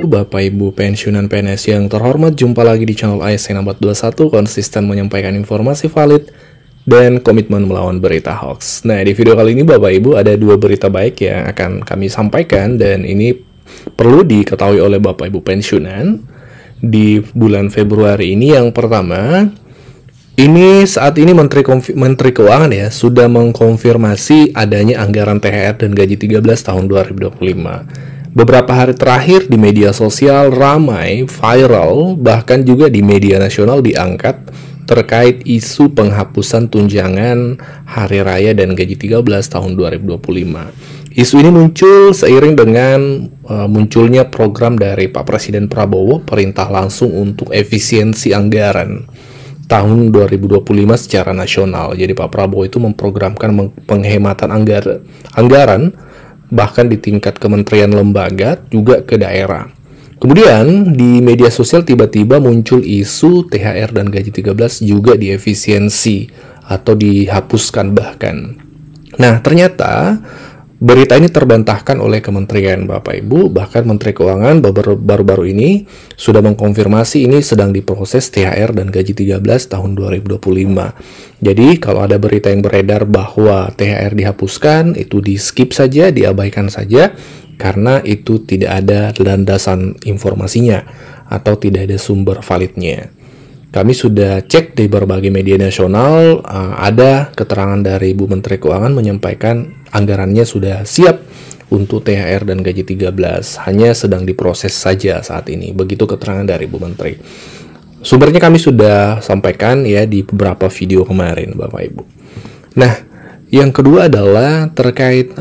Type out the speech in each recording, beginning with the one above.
Bapak Ibu pensiunan PNS yang terhormat, jumpa lagi di channel ASN 421, konsisten menyampaikan informasi valid dan komitmen melawan berita hoax. Nah, di video kali ini Bapak Ibu ada dua berita baik yang akan kami sampaikan, dan ini perlu diketahui oleh Bapak Ibu pensiunan di bulan Februari ini. Yang pertama, ini saat ini Menteri Keuangan ya sudah mengkonfirmasi adanya anggaran THR dan gaji 13 tahun 2025. Beberapa hari terakhir di media sosial ramai, viral, bahkan juga di media nasional diangkat terkait isu penghapusan tunjangan hari raya dan gaji 13 tahun 2025. Isu ini muncul seiring dengan munculnya program dari Pak Presiden Prabowo, perintah langsung untuk efisiensi anggaran tahun 2025 secara nasional. Jadi Pak Prabowo itu memprogramkan penghematan anggaran bahkan di tingkat kementerian lembaga juga ke daerah. Kemudian di media sosial tiba-tiba muncul isu THR dan gaji 13 juga diefisiensi atau dihapuskan bahkan. Nah, ternyata berita ini terbantahkan oleh kementerian Bapak Ibu, bahkan Menteri Keuangan baru-baru ini sudah mengkonfirmasi ini sedang diproses THR dan gaji 13 tahun 2025. Jadi kalau ada berita yang beredar bahwa THR dihapuskan, itu di skip saja, diabaikan saja, karena itu tidak ada landasan informasinya atau tidak ada sumber validnya. Kami sudah cek di berbagai media nasional, ada keterangan dari Ibu Menteri Keuangan menyampaikan anggarannya sudah siap untuk THR dan gaji 13, hanya sedang diproses saja saat ini. Begitu keterangan dari Ibu Menteri. Sumbernya kami sudah sampaikan ya di beberapa video kemarin, Bapak Ibu. Nah, yang kedua adalah terkait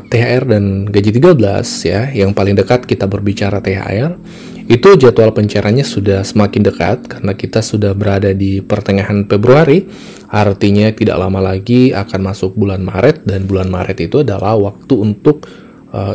THR dan gaji 13 ya, yang paling dekat kita berbicara THR. Itu jadwal pencairannya sudah semakin dekat karena kita sudah berada di pertengahan Februari, artinya tidak lama lagi akan masuk bulan Maret, dan bulan Maret itu adalah waktu untuk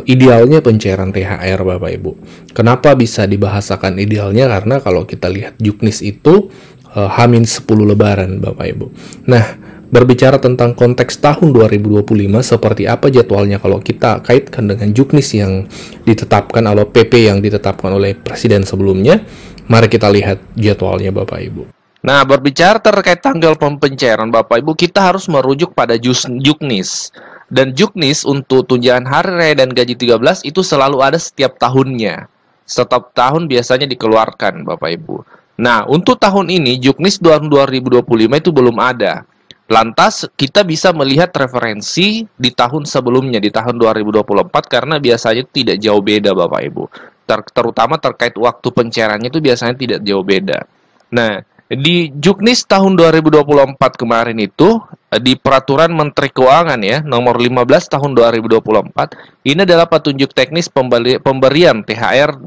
idealnya pencairan THR Bapak Ibu. Kenapa bisa dibahasakan idealnya? Karena kalau kita lihat juknis itu H-10 lebaran Bapak Ibu. Nah, berbicara tentang konteks tahun 2025 seperti apa jadwalnya kalau kita kaitkan dengan juknis yang ditetapkan atau PP yang ditetapkan oleh Presiden sebelumnya, mari kita lihat jadwalnya Bapak Ibu. Nah, berbicara terkait tanggal pencairan Bapak Ibu, kita harus merujuk pada juknis. Dan juknis untuk tunjangan hari raya dan gaji 13 itu selalu ada setiap tahunnya. Setiap tahun biasanya dikeluarkan Bapak Ibu. Nah, untuk tahun ini juknis 2025 itu belum ada. Lantas kita bisa melihat referensi di tahun sebelumnya, di tahun 2024, karena biasanya tidak jauh beda Bapak Ibu. Terutama terkait waktu pencairannya itu biasanya tidak jauh beda. Nah, di juknis tahun 2024 kemarin itu, di peraturan Menteri Keuangan ya, nomor 15 tahun 2024, ini adalah petunjuk teknis pemberian THR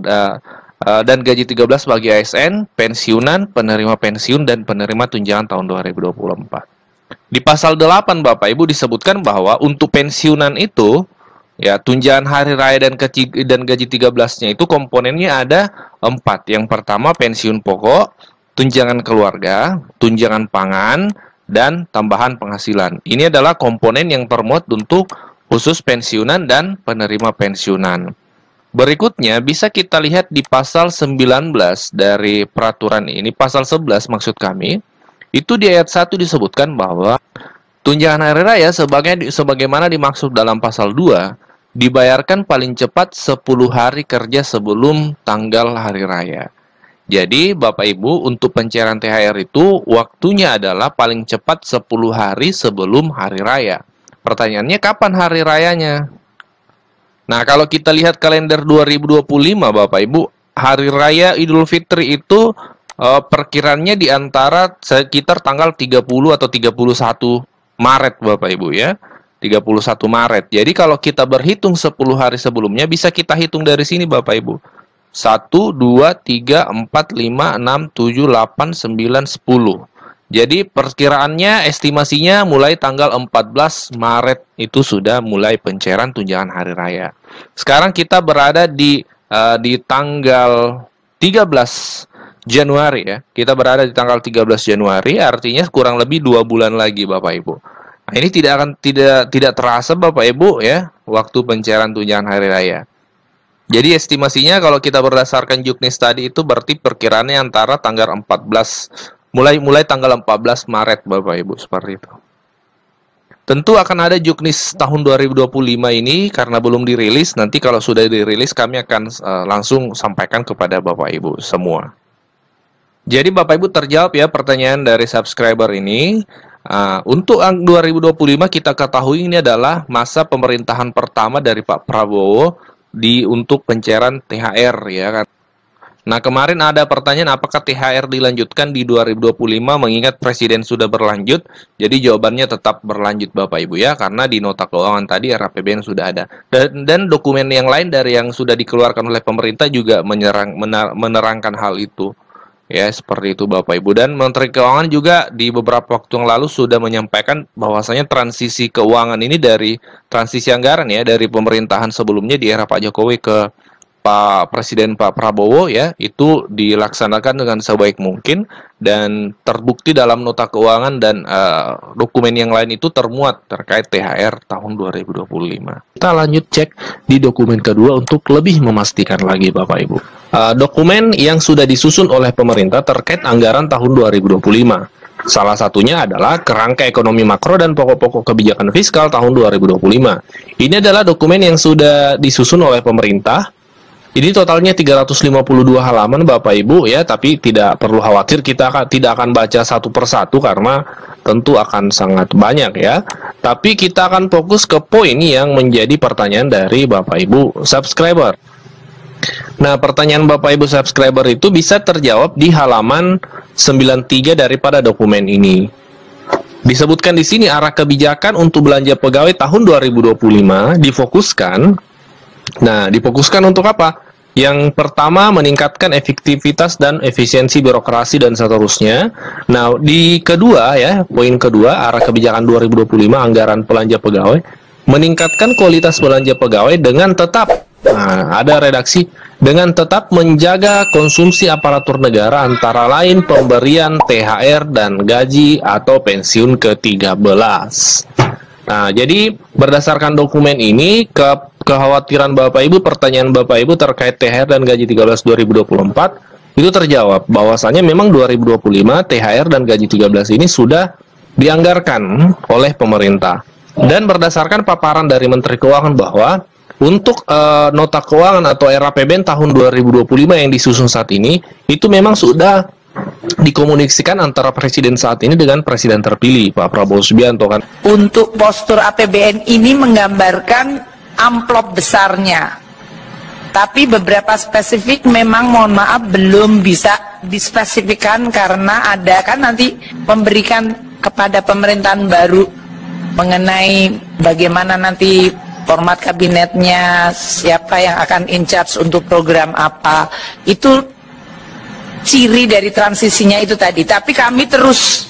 dan gaji 13 bagi ASN, pensiunan, penerima pensiun, dan penerima tunjangan tahun 2024. Di pasal 8 Bapak Ibu disebutkan bahwa untuk pensiunan itu ya, tunjangan hari raya dan gaji 13-nya itu komponennya ada 4. Yang pertama pensiun pokok, tunjangan keluarga, tunjangan pangan, dan tambahan penghasilan. Ini adalah komponen yang termuat untuk khusus pensiunan dan penerima pensiunan. Berikutnya bisa kita lihat di pasal 19 dari peraturan ini, pasal 11 maksud kami. Itu di ayat 1 disebutkan bahwa tunjangan hari raya sebagaimana dimaksud dalam pasal 2 dibayarkan paling cepat 10 hari kerja sebelum tanggal hari raya. Jadi Bapak Ibu, untuk pencairan THR itu waktunya adalah paling cepat 10 hari sebelum hari raya. Pertanyaannya kapan hari rayanya? Nah, kalau kita lihat kalender 2025 Bapak Ibu, hari raya Idul Fitri itu perkiraannya di antara sekitar tanggal 30 atau 31 Maret Bapak Ibu ya. 31 Maret. Jadi kalau kita berhitung 10 hari sebelumnya, bisa kita hitung dari sini Bapak Ibu. 1, 2, 3, 4, 5, 6, 7, 8, 9, 10. Jadi perkiraannya, estimasinya mulai tanggal 14 Maret itu sudah mulai pencairan tunjangan hari raya. Sekarang kita berada di tanggal 13 Januari ya. Kita berada di tanggal 13 Januari, artinya kurang lebih 2 bulan lagi Bapak Ibu. Nah, ini tidak terasa Bapak Ibu ya, waktu pencairan tunjangan hari raya. Jadi estimasinya kalau kita berdasarkan juknis tadi itu berarti perkiraannya antara tanggal 14 mulai tanggal 14 Maret Bapak Ibu, seperti itu. Tentu akan ada juknis tahun 2025 ini karena belum dirilis. Nanti kalau sudah dirilis kami akan langsung sampaikan kepada Bapak Ibu semua. Jadi Bapak Ibu terjawab ya pertanyaan dari subscriber ini. Untuk 2025 kita ketahui ini adalah masa pemerintahan pertama dari Pak Prabowo untuk pencairan THR ya kan. Nah, kemarin ada pertanyaan apakah THR dilanjutkan di 2025 mengingat presiden sudah berlanjut. Jadi jawabannya tetap berlanjut Bapak Ibu ya, karena di nota keuangan tadi RAPBN sudah ada. Dan dokumen yang lain dari yang sudah dikeluarkan oleh pemerintah juga menerangkan hal itu. Ya, seperti itu Bapak Ibu. Dan Menteri Keuangan juga di beberapa waktu yang lalu sudah menyampaikan bahwasanya transisi keuangan ini dari transisi anggaran ya, dari pemerintahan sebelumnya di era Pak Jokowi ke Presiden Pak Prabowo ya, itu dilaksanakan dengan sebaik mungkin dan terbukti dalam nota keuangan dan dokumen yang lain itu termuat terkait THR tahun 2025. Kita lanjut cek di dokumen kedua untuk lebih memastikan lagi Bapak Ibu. Dokumen yang sudah disusun oleh pemerintah terkait anggaran tahun 2025. Salah satunya adalah Kerangka Ekonomi Makro dan Pokok-pokok Kebijakan Fiskal tahun 2025. Ini adalah dokumen yang sudah disusun oleh pemerintah. Ini totalnya 352 halaman Bapak Ibu ya, tapi tidak perlu khawatir kita tidak akan baca satu persatu karena tentu akan sangat banyak ya. Tapi kita akan fokus ke poin yang menjadi pertanyaan dari Bapak Ibu subscriber. Nah, pertanyaan Bapak Ibu subscriber itu bisa terjawab di halaman 93 daripada dokumen ini. Disebutkan di sini arah kebijakan untuk belanja pegawai tahun 2025 difokuskan. Nah, difokuskan untuk apa? Yang pertama, meningkatkan efektivitas dan efisiensi birokrasi dan seterusnya. Nah, di kedua ya, poin kedua, arah kebijakan 2025 anggaran belanja pegawai, meningkatkan kualitas belanja pegawai dengan tetap, ada redaksi, dengan tetap menjaga konsumsi aparatur negara antara lain pemberian THR dan gaji atau pensiun ke-13. Nah, jadi berdasarkan dokumen ini, kekhawatiran Bapak Ibu, pertanyaan Bapak Ibu terkait THR dan gaji 13 2024 itu terjawab bahwasanya memang 2025 THR dan gaji 13 ini sudah dianggarkan oleh pemerintah. Dan berdasarkan paparan dari Menteri Keuangan bahwa untuk nota keuangan atau RAPBN tahun 2025 yang disusun saat ini itu memang sudah dikomunikasikan antara presiden saat ini dengan presiden terpilih Pak Prabowo Subianto kan. Untuk postur APBN ini menggambarkan amplop besarnya, tapi beberapa spesifik memang mohon maaf belum bisa dispesifikkan karena ada kan nanti memberikan kepada pemerintahan baru mengenai bagaimana nanti format kabinetnya, siapa yang akan in charge untuk program apa, itu ciri dari transisinya itu tadi. Tapi kami terus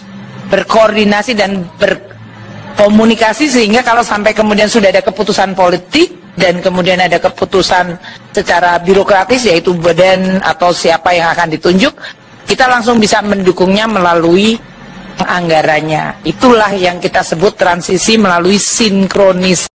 berkoordinasi dan berkomunikasi sehingga kalau sampai kemudian sudah ada keputusan politik dan kemudian ada keputusan secara birokratis yaitu badan atau siapa yang akan ditunjuk, kita langsung bisa mendukungnya melalui anggarannya. Itulah yang kita sebut transisi melalui sinkronis.